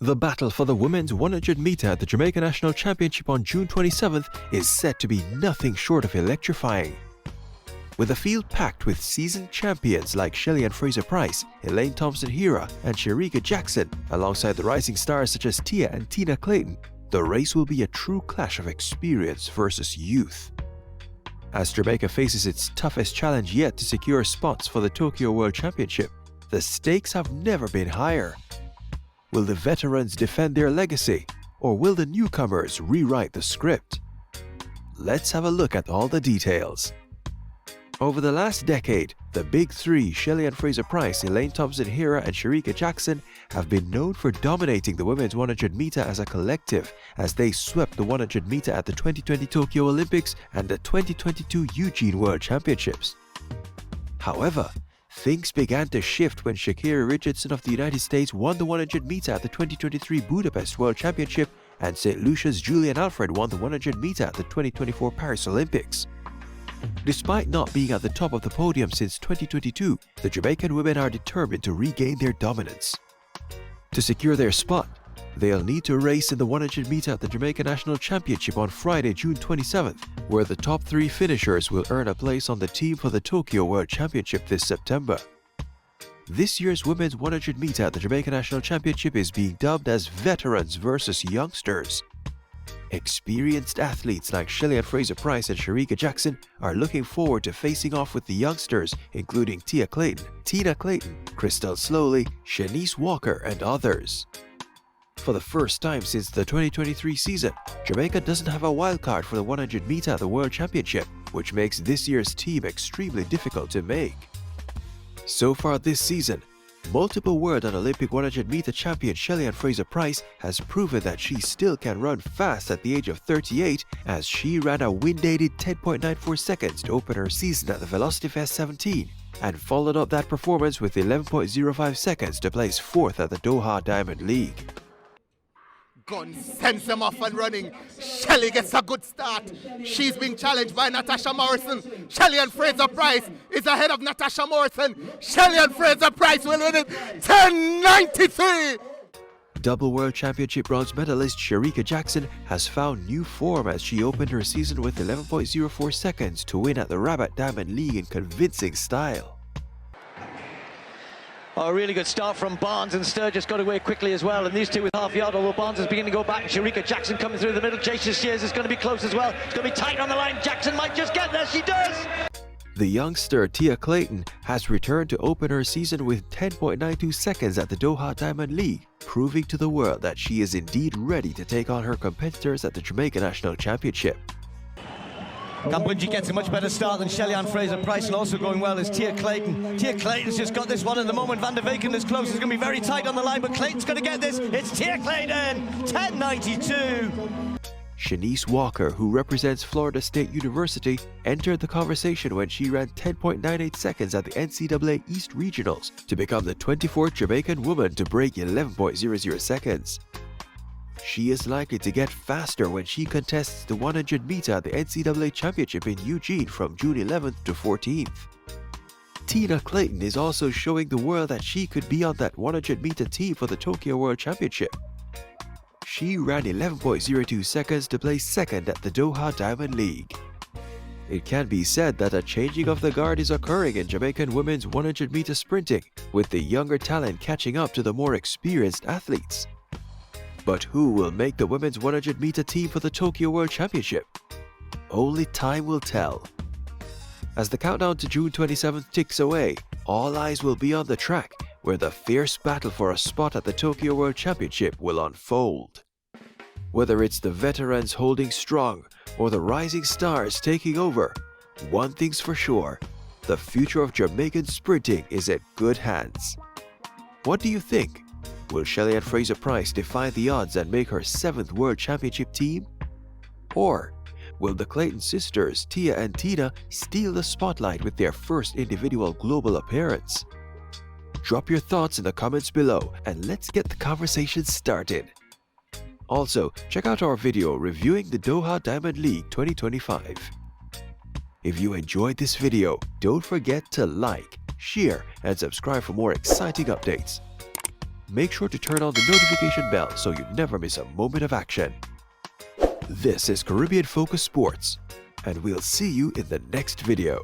The battle for the women's 100 meter at the Jamaica National Championship on June 27th is set to be nothing short of electrifying. With a field packed with seasoned champions like Shelly-Ann Fraser-Pryce, Elaine Thompson-Herah, and Shericka Jackson, alongside the rising stars such as Tia and Tina Clayton, the race will be a true clash of experience versus youth. As Jamaica faces its toughest challenge yet to secure spots for the Tokyo World Championship, the stakes have never been higher. Will the veterans defend their legacy, or will the newcomers rewrite the script? Let's have a look at all the details. Over the last decade, the big three, Shelly-Ann Fraser-Pryce, Elaine Thompson-Herah, and Shericka Jackson, have been known for dominating the women's 100 meter as a collective as they swept the 100 meter at the 2020 Tokyo Olympics and the 2022 Eugene World Championships. However, things began to shift when Sha'Carri Richardson of the United States won the 100 meter at the 2023 Budapest World Championship, and St. Lucia's Julian Alfred won the 100 meter at the 2024 Paris Olympics. Despite not being at the top of the podium since 2022, the Jamaican women are determined to regain their dominance. To secure their spot, they'll need to race in the 100 meter at the Jamaica National Championship on Friday, June 27th, where the top three finishers will earn a place on the team for the Tokyo World Championship this September. This year's women's 100 meter at the Jamaica National Championship is being dubbed as Veterans versus Youngsters. Experienced athletes like Shelly-Ann Fraser-Pryce and Shericka Jackson are looking forward to facing off with the youngsters, including Tia Clayton, Tina Clayton, Krystal Sloley, Shenese Walker, and others. For the first time since the 2023 season, Jamaica doesn't have a wildcard for the 100 meter at the World Championship, which makes this year's team extremely difficult to make. So far this season, multiple world and Olympic 100 meter champion Shelly-Ann Fraser-Pryce has proven that she still can run fast at the age of 38, as she ran a wind-aided 10.94 seconds to open her season at the Velocity Fest 17 and followed up that performance with 11.05 seconds to place 4th at the Doha Diamond League. Gun sends them off and running. Shelly gets a good start. She's being challenged by Natasha Morrison. Shelly-Ann Fraser-Pryce is ahead of Natasha Morrison. Shelly-Ann Fraser-Pryce will win it 10.93. Double World Championship bronze medalist Shericka Jackson has found new form as she opened her season with 11.04 seconds to win at the Rabat Diamond League in convincing style. Oh, a really good start from Barnes, and Sturgis got away quickly as well, and these two with half yard, although Barnes is beginning to go back. Shericka Jackson coming through the middle. Jason Shears is going to be close as well. It's going to be tight on the line. Jackson might just get there. She does! The youngster Tia Clayton has returned to open her season with 10.92 seconds at the Doha Diamond League, proving to the world that she is indeed ready to take on her competitors at the Jamaica National Championship. Kampungji gets a much better start than Shelly-Ann Fraser-Pryce, and also going well is Tia Clayton. Tia Clayton's just got this one at the moment. Van der Veken is close. It's going to be very tight on the line, but Clayton's going to get this. It's Tia Clayton, 10.92. Shenese Walker, who represents Florida State University, entered the conversation when she ran 10.98 seconds at the NCAA East Regionals to become the 24th Jamaican woman to break 11.00 seconds. She is likely to get faster when she contests the 100 meter at the NCAA Championship in Eugene from June 11th to 14th. Tina Clayton is also showing the world that she could be on that 100 meter team for the Tokyo World Championship. She ran 11.02 seconds to place second at the Doha Diamond League. It can be said that a changing of the guard is occurring in Jamaican women's 100 meter sprinting, with the younger talent catching up to the more experienced athletes. But who will make the women's 100 meter team for the Tokyo World Championship? Only time will tell. As the countdown to June 27th ticks away, all eyes will be on the track, where the fierce battle for a spot at the Tokyo World Championship will unfold. Whether it's the veterans holding strong or the rising stars taking over, one thing's for sure: the future of Jamaican sprinting is in good hands. What do you think? Will Shelly-Ann Fraser-Pryce defy the odds and make her 7th World Championship team? Or will the Clayton sisters, Tia and Tina, steal the spotlight with their first individual global appearance? Drop your thoughts in the comments below and let's get the conversation started. Also, check out our video reviewing the Doha Diamond League 2025. If you enjoyed this video, don't forget to like, share, and subscribe for more exciting updates. make sure to turn on the notification bell so you never miss a moment of action. This is Caribbean Focus Sports, and we'll see you in the next video.